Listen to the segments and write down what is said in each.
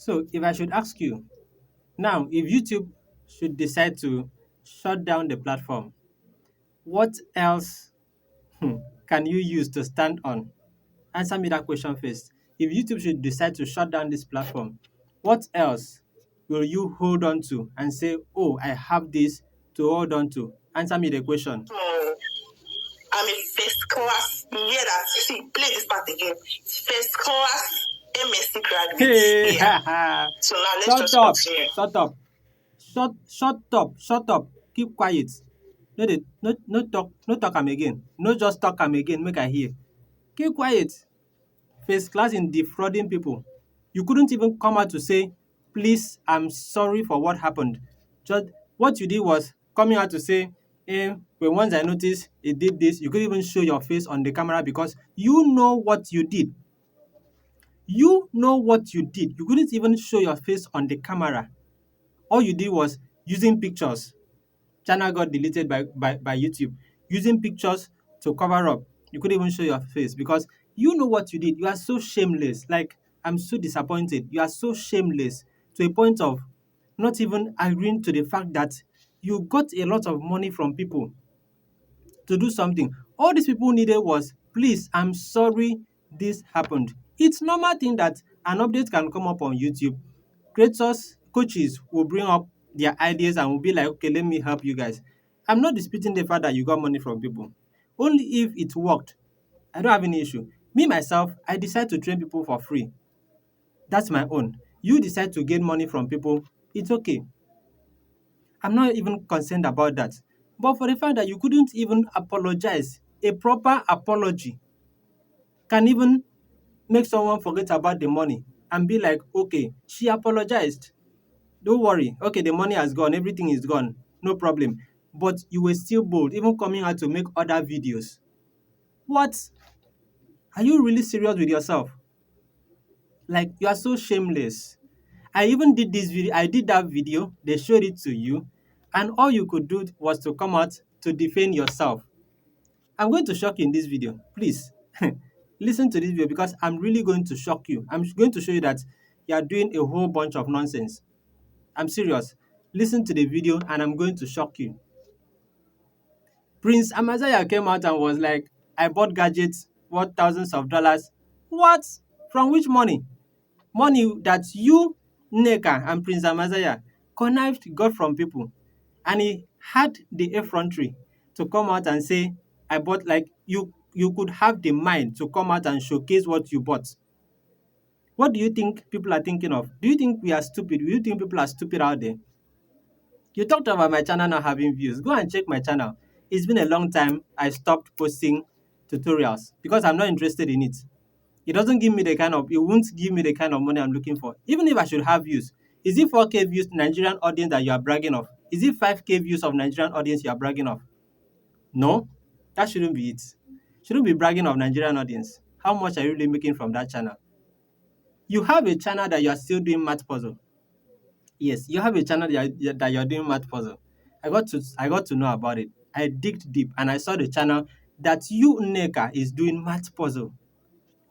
So if I should ask you now, if YouTube should decide to shut down the platform, what else can you use to stand on? Answer me that question first. If YouTube should decide to shut down this platform, what else will you hold on to and say, oh, I have this to hold on to? Answer me the question. I'm a first class. Yeah, that. See, play this part again. First class MSc graduate. Hey, Yeah. So now let's shut just up, continue. shut up, shut up. Keep quiet. No talk am again. No just talk am again, make I hear. Keep quiet. First class in defrauding people. You couldn't even come out to say, please, I'm sorry for what happened. Just what you did was coming out to say, when once I noticed it did this, you couldn't even show your face on the camera because you know what you did. You know what you did. You couldn't even show your face on the camera. All you did was using pictures. Channel got deleted by YouTube. Using pictures to cover up. You couldn't even show your face because you know what you did. You are so shameless. Like, I'm so disappointed. You are so shameless to a point of not even agreeing to the fact that you got a lot of money from people to do something. All these people needed was, please, I'm sorry this happened. It's normal thing that an update can come up on YouTube. Creators, coaches will bring up their ideas and will be like, okay, let me help you guys. I'm not disputing the fact that you got money from people. Only if it worked. I don't have any issue. Me, myself, I decide to train people for free. That's my own. You decide to gain money from people, it's okay. I'm not even concerned about that. But for the fact that you couldn't even apologize, a proper apology can even make someone forget about the money and be like, okay, she apologized. Don't worry. Okay, the money has gone, everything is gone. No problem. But you were still bold, even coming out to make other videos. What? Are you really serious with yourself? Like, you are so shameless. I even did this video, I did that video, they showed it to you, and all you could do was to come out to defend yourself. I'm going to shock you in this video. Please, listen to this video because I'm really going to shock you. I'm going to show you that you are doing a whole bunch of nonsense. I'm serious. Listen to the video and I'm going to shock you. Prince Amaziah came out and was like, I bought gadgets worth thousands of dollars. What? From which money? Money that you, Nneka, and Prince Amaziah connived got from people. And he had the effrontery to come out and say, I bought, like, you could have the mind to come out and showcase what you bought. What do you think people are thinking of? Do you think we are stupid? Do you think people are stupid out there? You talked about my channel not having views. Go and check my channel. It's been a long time I stopped posting tutorials because I'm not interested in it. It won't give me the kind of money I'm looking for. Even if I should have views, is it 4K views Nigerian audience that you are bragging of? Is it 5K views of Nigerian audience you are bragging of? No, that shouldn't be it. Shouldn't be bragging of Nigerian audience. How much are you really making from that channel? You have a channel that you are still doing math puzzle. Yes, you have a channel that you're doing math puzzle. I got to know about it. I digged deep and I saw the channel that you, Nneka, is doing math puzzle.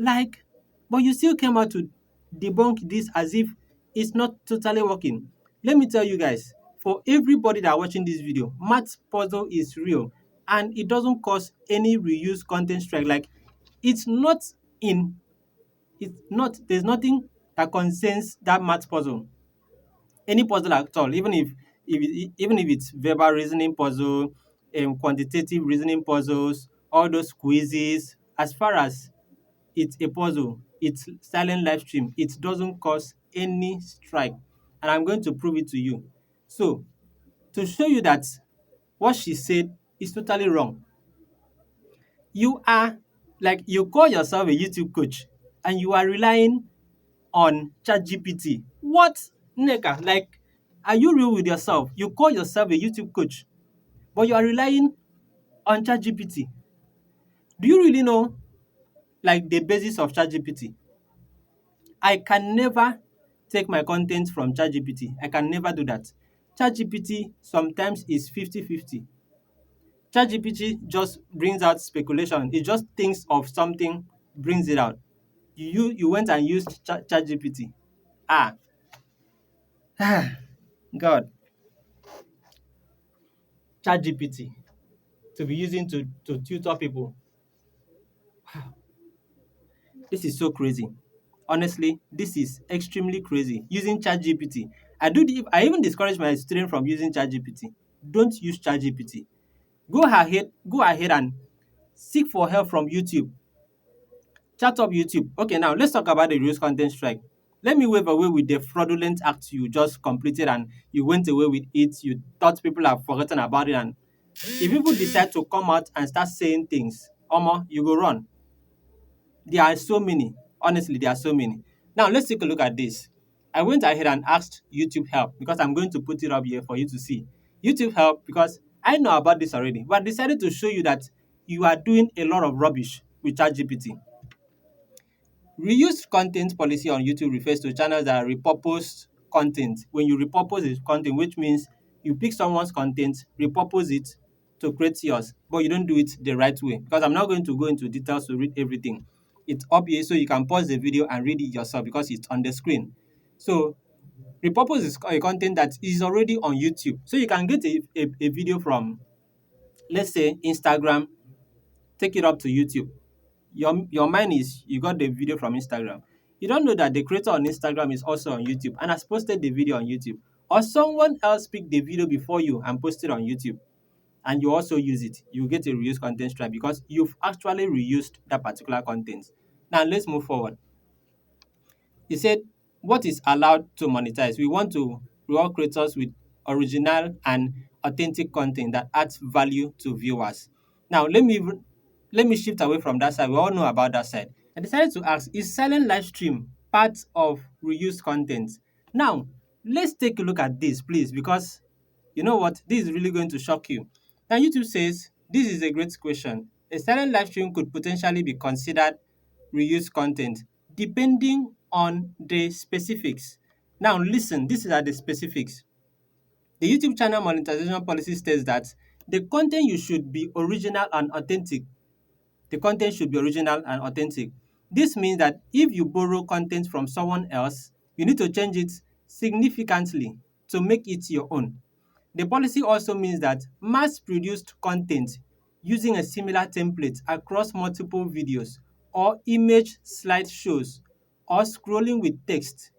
Like, but you still came out to debunk this as if it's not totally working. Let me tell you guys, for everybody that are watching this video, math puzzle is real and it doesn't cause any reuse content strike. Like, it's not in, it's not, there's nothing that concerns that math puzzle. Any puzzle at all, even if it's verbal reasoning puzzle, quantitative reasoning puzzles, all those quizzes, as far as it's a puzzle, it's silent live stream, it doesn't cause any strike. And I'm going to prove it to you. So, to show you that what she said is totally wrong, you are like, you call yourself a YouTube coach and you are relying on ChatGPT. What? Neka, like, are you real with yourself? You call yourself a YouTube coach, but you are relying on ChatGPT. Do you really know, like, the basis of ChatGPT? I can never take my content from ChatGPT. I can never do that. ChatGPT sometimes is 50-50. ChatGPT just brings out speculation. It just thinks of something, brings it out. You went and used ChatGPT. Ah, God, ChatGPT to be using to tutor people. This is so crazy. Honestly, this is extremely crazy. Using ChatGPT. I even discourage my students from using ChatGPT. Don't use ChatGPT. Go ahead and seek for help from YouTube. Chat up YouTube. Okay, now let's talk about the reuse content strike. Let me wave away with the fraudulent act you just completed and you went away with it. You thought people have forgotten about it. And if people decide to come out and start saying things, Omo, you go run. There are so many. Honestly, there are so many. Now, let's take a look at this. I went ahead and asked YouTube help because I'm going to put it up here for you to see. YouTube help because I know about this already, but I decided to show you that you are doing a lot of rubbish with ChatGPT. Reused content policy on YouTube refers to channels that repurpose content. When you repurpose a content, which means you pick someone's content, repurpose it to create yours, but you don't do it the right way. Because I'm not going to go into details to read everything. It's up here so you can pause the video and read it yourself because it's on the screen. So repurpose is a content that is already on YouTube. So you can get a video from, let's say, Instagram, take it up to YouTube. Your mind is you got the video from Instagram. You don't know that the creator on Instagram is also on YouTube and has posted the video on YouTube. Or someone else picked the video before you and posted on YouTube and you also use it. You get a reuse content strike because you've actually reused that particular content. Now let's move forward. He said, what is allowed to monetize? We want to reward creators with original and authentic content that adds value to viewers. Now, let me shift away from that side. We all know about that side. I decided to ask, is silent live stream part of reused content? Now, let's take a look at this, please, because you know what? This is really going to shock you. Now, YouTube says, this is a great question. A silent live stream could potentially be considered reused content depending on the specifics. Now, listen, these are the specifics. The YouTube channel monetization policy states that the content you should be original and authentic. The content should be original and authentic. This means that if you borrow content from someone else, you need to change it significantly to make it your own. The policy also means that mass-produced content using a similar template across multiple videos or image slideshows or scrolling with text,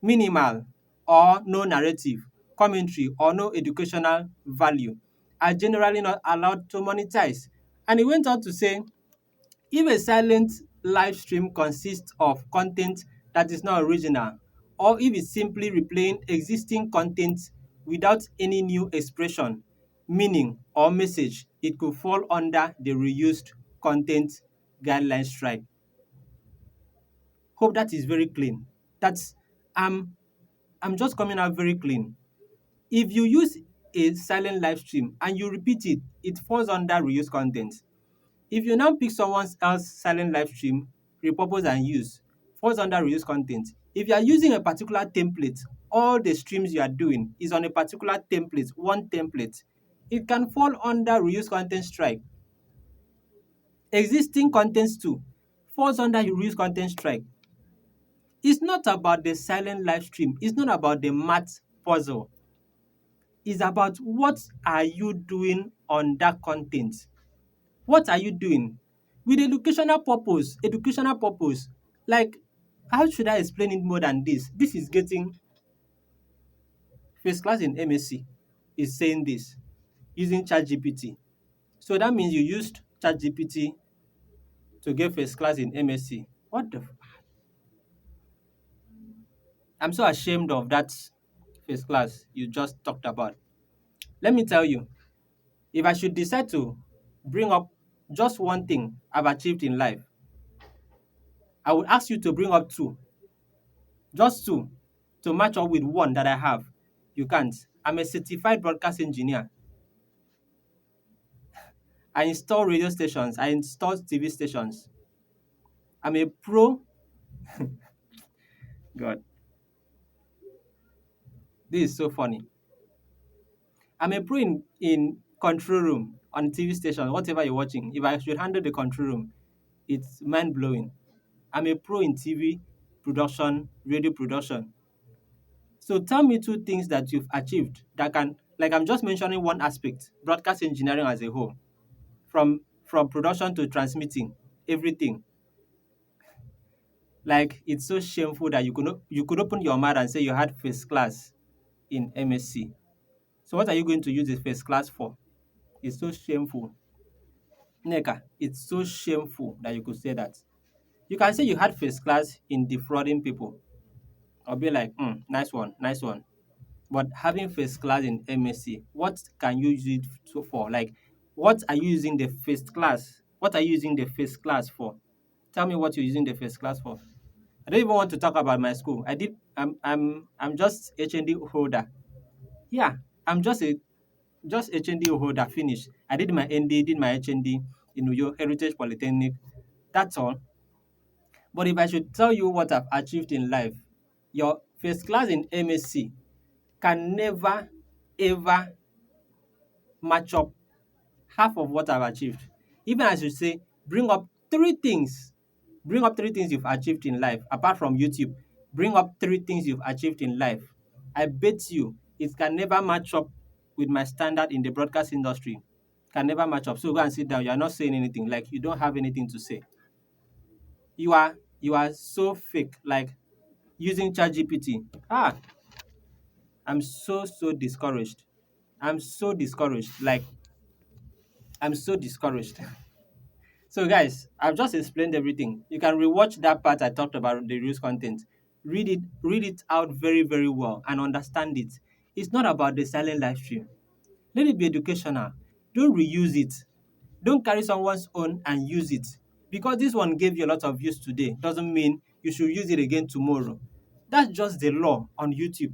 minimal or no narrative, commentary or no educational value are generally not allowed to monetize. And he went on to say, if a silent live stream consists of content that is not original, or if it's simply replaying existing content without any new expression, meaning, or message, it could fall under the reused content guideline strike. Hope that is very clean. That's I'm just coming out very clean. If you use a silent live stream and you repeat it, it falls under reused content. If you now pick someone else's silent live stream, repurpose and use, falls under reuse content. If you are using a particular template, all the streams you are doing is on a particular template, one template, it can fall under reuse content strike. Existing contents too falls under reuse content strike. It's not about the silent live stream, it's not about the math puzzle. It's about what are you doing on that content. What are you doing? With educational purpose, like how should I explain it more than this? This is getting first class in MSc is saying this using ChatGPT. So that means you used ChatGPT to get first class in MSc. What the? I'm so ashamed of that first class you just talked about. Let me tell you, if I should decide to bring up just one thing I've achieved in life, I would ask you to bring up two, just two, to match up with one that I have. You can't. I'm a certified broadcast engineer. I install radio stations, I install TV stations. I'm a pro. God, this is so funny. I'm a pro in control room on TV station, whatever you're watching. If I should handle the control room, it's mind blowing. I'm a pro in TV production, radio production. So tell me two things that you've achieved that can, like I'm just mentioning one aspect, broadcast engineering as a whole, from production to transmitting, everything. Like it's so shameful that you could open your mouth and say you had first class in MSc. So what are you going to use the first class for? It's so shameful. Neka, it's so shameful that you could say that. You can say you had first class in defrauding people. I'll be like, nice one, nice one. But having first class in MSc, what can you use it for? Like, what are you using the first class? What are you using the first class for? Tell me what you're using the first class for. I don't even want to talk about my school. I'm just HND holder. Yeah, I'm just HND holder. Finished. I did my ND, did my HND in Uyo Heritage Polytechnic. That's all. But if I should tell you what I've achieved in life, your first class in MSc can never ever match up half of what I've achieved. Even as you say, bring up three things. Bring up three things you've achieved in life apart from YouTube. Bring up three things you've achieved in life. I bet you it can never match up with my standard in the broadcast industry. Can never match up. So go and sit down. You are not saying anything. Like you don't have anything to say. You are so fake. Like using ChatGPT. I'm so discouraged. I'm so discouraged. Like I'm so discouraged. So guys, I've just explained everything. You can rewatch that part I talked about the reels content. Read it out very, very well and understand it. It's not about the silent live stream. Let it be educational. Don't reuse it. Don't carry someone's own and use it. Because this one gave you a lot of use today doesn't mean you should use it again tomorrow. That's just the law on YouTube.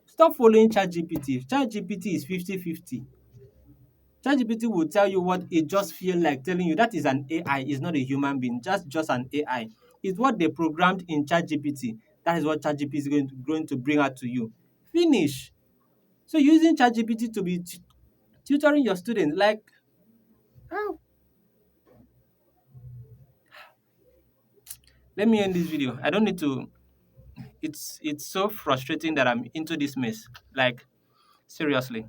Stop following ChatGPT. ChatGPT is 50-50. ChatGPT will tell you what it just feel like telling you. That is an AI, it's not a human being, just an AI. It's what they programmed in ChatGPT. That is what ChatGPT is going to bring out to you. Finish. So using ChatGPT to be tutoring your students, like, how? Let me end this video. I don't need to. It's so frustrating that I'm into this mess. Like, seriously.